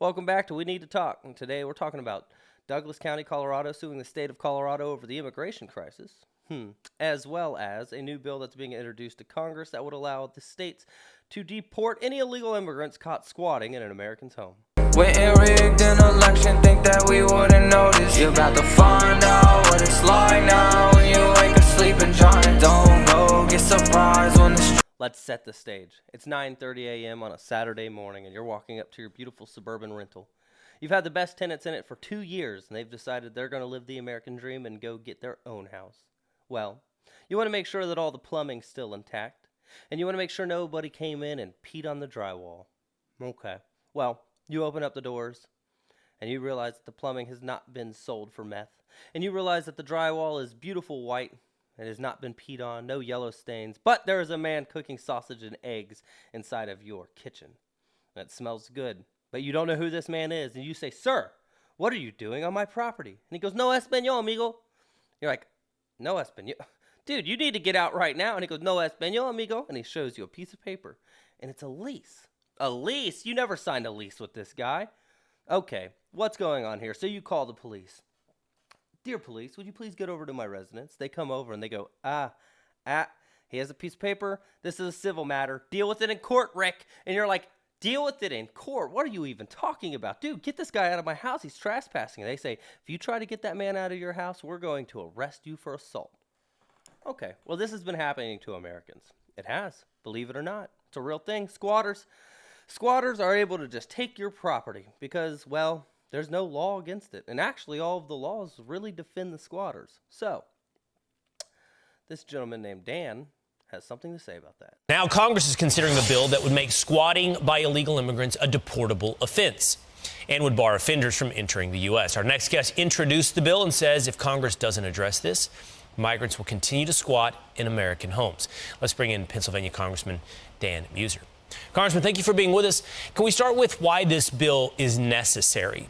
Welcome back to We Need to Talk. And today we're talking about Douglas County, Colorado, suing the state of Colorado over the immigration crisis, as well as a new bill that's being introduced to Congress that would allow the states to deport any illegal immigrants caught squatting in an American's home. We ain't rigged an election, think that we wouldn't notice. You're about to find out what it's like now when you wake up sleeping giant. Don't go get surprised when the Let's set the stage. It's 9:30 a.m. on a Saturday morning, and you're walking up to your beautiful suburban rental. You've had the best tenants in it for 2 years, and they've decided they're going to live the American dream and go get their own house. Well, you want to make sure that all the plumbing's still intact, and you want to make sure nobody came in and peed on the drywall. Okay. Well, you open up the doors, and you realize that the plumbing has not been sold for meth, and you realize that the drywall is beautiful white. It has not been peed on, no yellow stains, but there is a man cooking sausage and eggs inside of your kitchen. That smells good, but you don't know who this man is, and you say, "Sir, what are you doing on my property?" And he goes, "No español, amigo." You're like, "No español? Dude, you need to get out right now." And he goes, "No español, amigo." And he shows you a piece of paper, and it's a lease. A lease? You never signed a lease with this guy. Okay, what's going on here? So you call the police. "Dear police, would you please get over to my residence?" They come over and they go, he has a piece of paper. This is a civil matter. Deal with it in court, Rick. And you're like, deal with it in court? What are you even talking about? Dude, get this guy out of my house. He's trespassing. And they say, if you try to get that man out of your house, we're going to arrest you for assault. Okay, well, this has been happening to Americans. It has, believe it or not. It's a real thing. Squatters are able to just take your property because, well, there's no law against it. And actually, all of the laws really defend the squatters. So, this gentleman named Dan has something to say about that. Now, Congress is considering a bill that would make squatting by illegal immigrants a deportable offense and would bar offenders from entering the U.S. Our next guest introduced the bill and says if Congress doesn't address this, migrants will continue to squat in American homes. Let's bring in Pennsylvania Congressman Dan Muser. Congressman, thank you for being with us. Can we start with why this bill is necessary?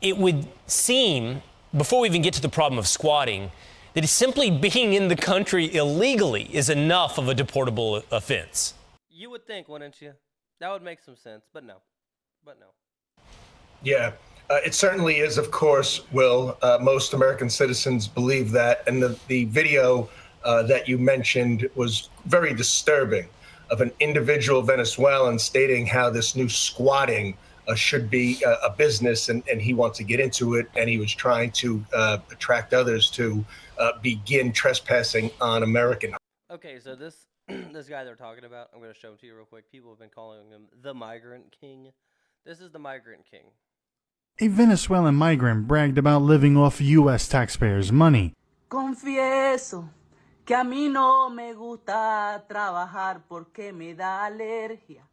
It would seem, before we even get to the problem of squatting, that simply being in the country illegally is enough of a deportable offense. You would think, wouldn't you? That would make some sense, but no. Yeah, it certainly is, of course, Will. Most American citizens believe that. And the video that you mentioned was very disturbing, of an individual Venezuelan stating how this new squatting should be a business, and he wants to get into it, and he was trying to attract others to begin trespassing on American. Okay, so this guy they're talking about, I'm going to show him to you real quick. People have been calling him the Migrant King. This is the Migrant King. A Venezuelan migrant bragged about living off U.S. taxpayers' money. Confieso que a mí no me gusta trabajar porque me da alergia.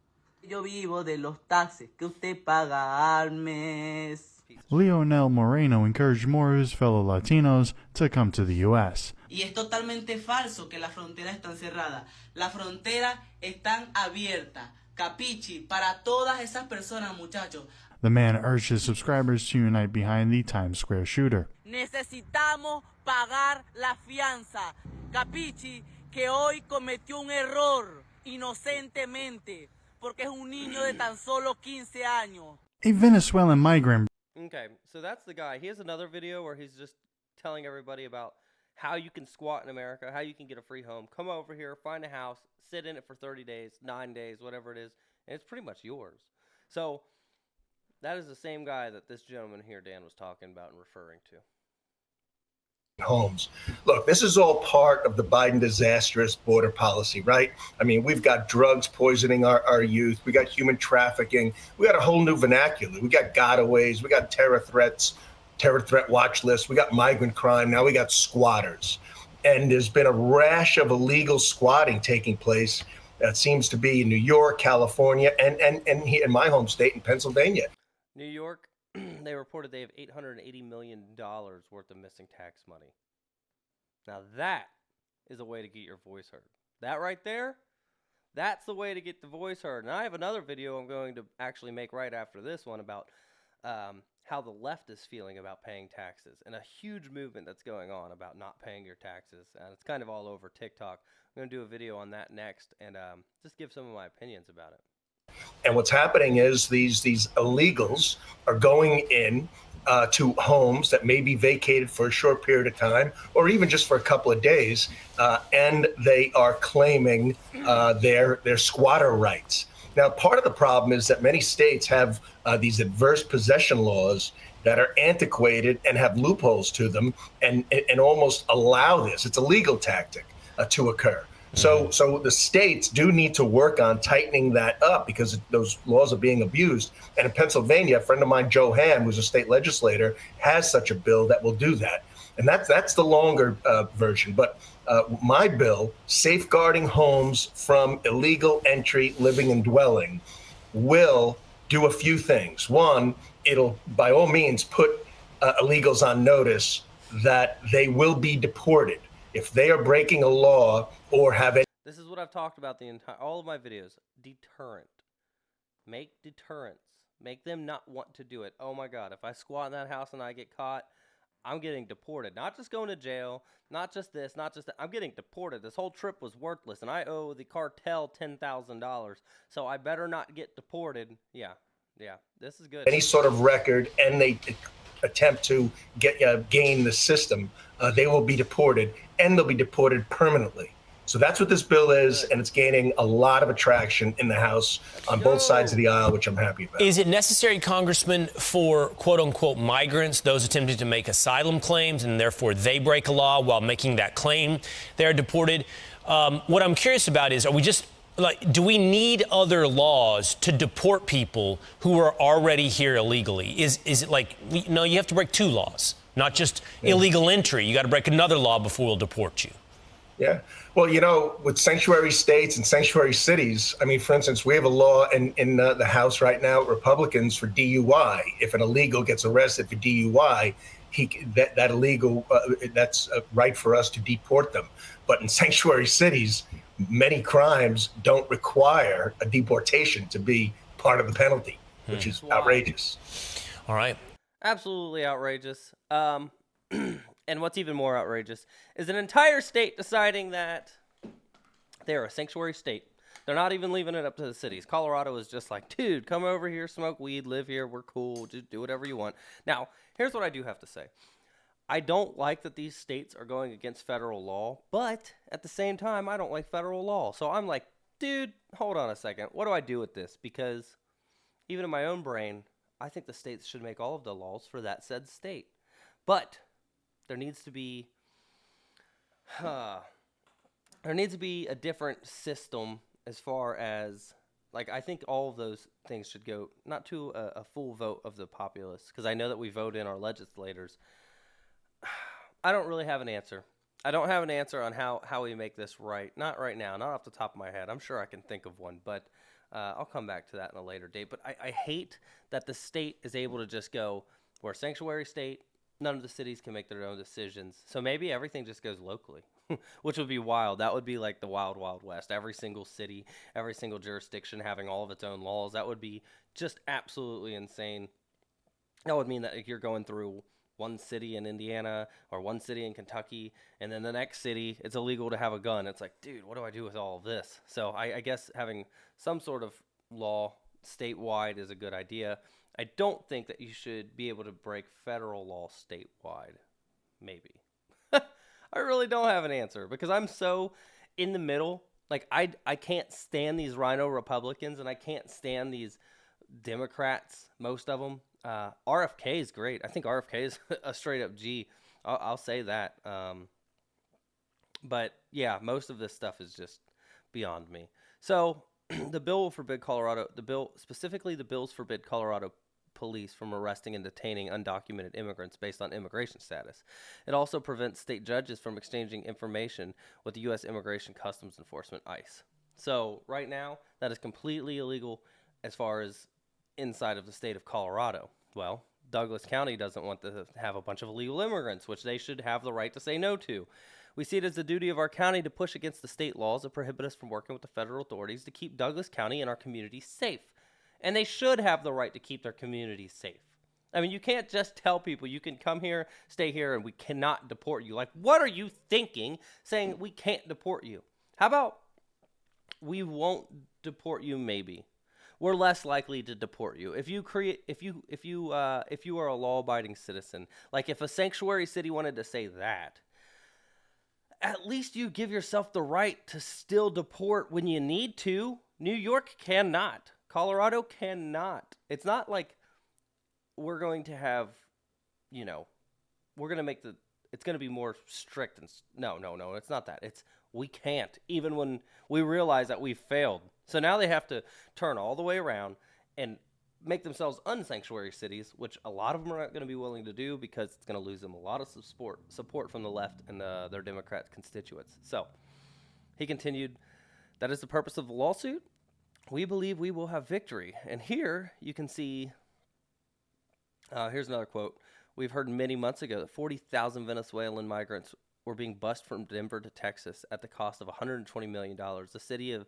Yo vivo de los taxes que usted paga al mes. Leonel Moreno encouraged more of his fellow Latinos to come to the U.S. Y es totalmente falso que las fronteras están cerradas. Las fronteras están abiertas. Capichi, para todas esas personas, muchachos. The man urged his subscribers to unite behind the Times Square shooter. Necesitamos pagar la fianza. Capichi, que hoy cometió un error inocentemente, porque es un niño de tan solo 15 años. A Venezuelan migrant. Okay, so that's the guy. He has another video where he's just telling everybody about how you can squat in America, how you can get a free home. Come over here, find a house, sit in it for 30 days, 9 days, whatever it is, and it's pretty much yours. So that is the same guy that this gentleman here, Dan, was talking about and referring to. Homes. Look, this is all part of the Biden disastrous border policy, right? I mean, we've got drugs poisoning our youth. We got human trafficking. We got a whole new vernacular. We got gotaways. We got terror threats, terror threat watch lists. We got migrant crime. Now we got squatters. And there's been a rash of illegal squatting taking place. That seems to be in New York, California, and here in my home state in Pennsylvania. New York, they reported they have $880 million worth of missing tax money. Now that is a way to get your voice heard. That right there, that's the way to get the voice heard. And I have another video I'm going to actually make right after this one about how the left is feeling about paying taxes, and a huge movement that's going on about not paying your taxes. And it's kind of all over TikTok. I'm going to do a video on that next and just give some of my opinions about it. And what's happening is these illegals are going in to homes that may be vacated for a short period of time, or even just for a couple of days, and they are claiming their squatter rights. Now, part of the problem is that many states have these adverse possession laws that are antiquated and have loopholes to them, and almost allow this. It's a legal tactic to occur. So the states do need to work on tightening that up because those laws are being abused. And in Pennsylvania, a friend of mine, Joe Ham, who's a state legislator, has such a bill that will do that. And that's the longer version. But my bill, safeguarding homes from illegal entry, living, and dwelling, will do a few things. One, it'll by all means put illegals on notice that they will be deported if they are breaking a law or have any. This is what I've talked about all of my videos. Deterrent. Make deterrents. Make them not want to do it. Oh my God, if I squat in that house and I get caught, I'm getting deported. Not just going to jail, not just this, not just that. I'm getting deported. This whole trip was worthless, and I owe the cartel $10,000. So I better not get deported. Yeah, this is good. Any sort of record, and they attempt to gain the system, they will be deported, and they'll be deported permanently. So that's what this bill is, and it's gaining a lot of attraction in the House on both sides of the aisle, which I'm happy about. Is it necessary, Congressman, for quote-unquote migrants, those attempting to make asylum claims, and therefore they break a law while making that claim they're deported? What I'm curious about is, are we just, do we need other laws to deport people who are already here illegally? Is it like, no, you have to break two laws, not just illegal entry. You got to break another law before we'll deport you. Yeah. Well, with sanctuary states and sanctuary cities, I mean, for instance, we have a law in the House right now, Republicans, for DUI. If an illegal gets arrested for DUI, that illegal, that's right for us to deport them. But in sanctuary cities, many crimes don't require a deportation to be part of the penalty, which is outrageous. All right. Absolutely outrageous. And what's even more outrageous is an entire state deciding that they're a sanctuary state. They're not even leaving it up to the cities. Colorado is just like, dude, come over here, smoke weed, live here, we're cool, just do whatever you want. Now, here's what I do have to say. I don't like that these states are going against federal law, but at the same time, I don't like federal law. So I'm like, dude, hold on a second. What do I do with this? Because even in my own brain, I think the states should make all of the laws for that said state. But there needs to be a different system as far as, like, I think all of those things should go not to a full vote of the populace, because I know that we vote in our legislators. I don't really have an answer. I don't have an answer on how we make this right. Not right now, not off the top of my head. I'm sure I can think of one, but I'll come back to that in a later date. But I hate that the state is able to just go, we're a sanctuary state. None of the cities can make their own decisions. So maybe everything just goes locally, which would be wild. That would be like the wild, wild west. Every single city, every single jurisdiction having all of its own laws. That would be just absolutely insane. That would mean that if you're going through one city in Indiana or one city in Kentucky, and then the next city, it's illegal to have a gun. It's like, dude, what do I do with all of this? So I guess having some sort of law statewide is a good idea. I don't think that you should be able to break federal law statewide. Maybe. I really don't have an answer because I'm so in the middle. Like, I can't stand these rhino Republicans, and I can't stand these Democrats, most of them. RFK is great. I think RFK is a straight up G. I'll say that. But yeah, most of this stuff is just beyond me. So the bill will forbid the bills forbid Colorado police from arresting and detaining undocumented immigrants based on immigration status. It also prevents state judges from exchanging information with the U.S. Immigration Customs Enforcement, ICE. So right now, that is completely illegal as far as inside of the state of Colorado. Well, Douglas County doesn't want to have a bunch of illegal immigrants, which they should have the right to say no to. We see it as the duty of our county to push against the state laws that prohibit us from working with the federal authorities to keep Douglas County and our communities safe. And they should have the right to keep their communities safe. I mean, you can't just tell people you can come here, stay here, and we cannot deport you. Like, what are you thinking saying we can't deport you? How about we won't deport you maybe? we're less likely to deport you. If you are a law-abiding citizen, like if a sanctuary city wanted to say that, at least you give yourself the right to still deport when you need to. New York cannot. Colorado cannot. It's not like we're going to have, we're going to make it's going to be more strict. No, it's not that. It's we can't, even when we realize that we've failed. So now they have to turn all the way around and make themselves unsanctuary cities, which a lot of them are not going to be willing to do because it's going to lose them a lot of support from the left and their Democrat constituents. So he continued, that is the purpose of the lawsuit. We believe we will have victory. And here you can see, here's another quote. We've heard many months ago that 40,000 Venezuelan migrants were being bused from Denver to Texas at the cost of $120 million. The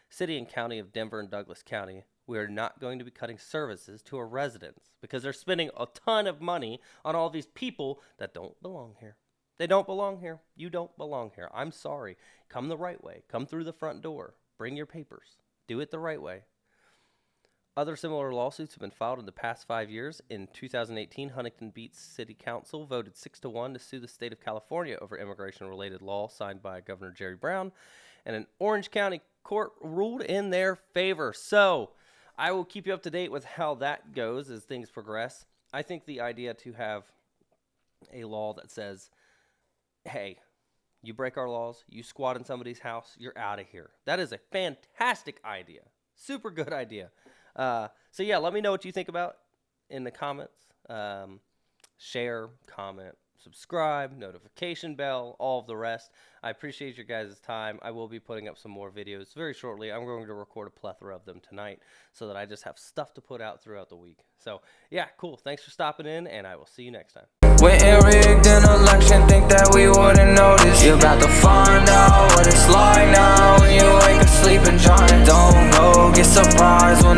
city and county of Denver and Douglas County, we are not going to be cutting services to our residents because they're spending a ton of money on all these people that don't belong here. They don't belong here. You don't belong here. I'm sorry. Come the right way. Come through the front door. Bring your papers. Do it the right way. Other similar lawsuits have been filed in the past 5 years. In 2018, Huntington Beach City Council voted 6-1 to sue the state of California over immigration-related law signed by Governor Jerry Brown, and an Orange County court ruled in their favor. So I will keep you up to date with how that goes as things progress. I think the idea to have a law that says, hey, you break our laws, you squat in somebody's house, you're out of here. That is a fantastic idea. Super good idea. So yeah, let me know what you think about in the comments. Share, comment, subscribe, notification bell, all of the rest. I appreciate your guys' time. I will be putting up some more videos very shortly. I'm going to record a plethora of them tonight so that I just have stuff to put out throughout the week. So yeah, cool. Thanks for stopping in, and I will see you next time. When it rigged an election, think that we wouldn't notice. You're about to find out what it's like now when you wake up sleeping giant. Don't go get surprised when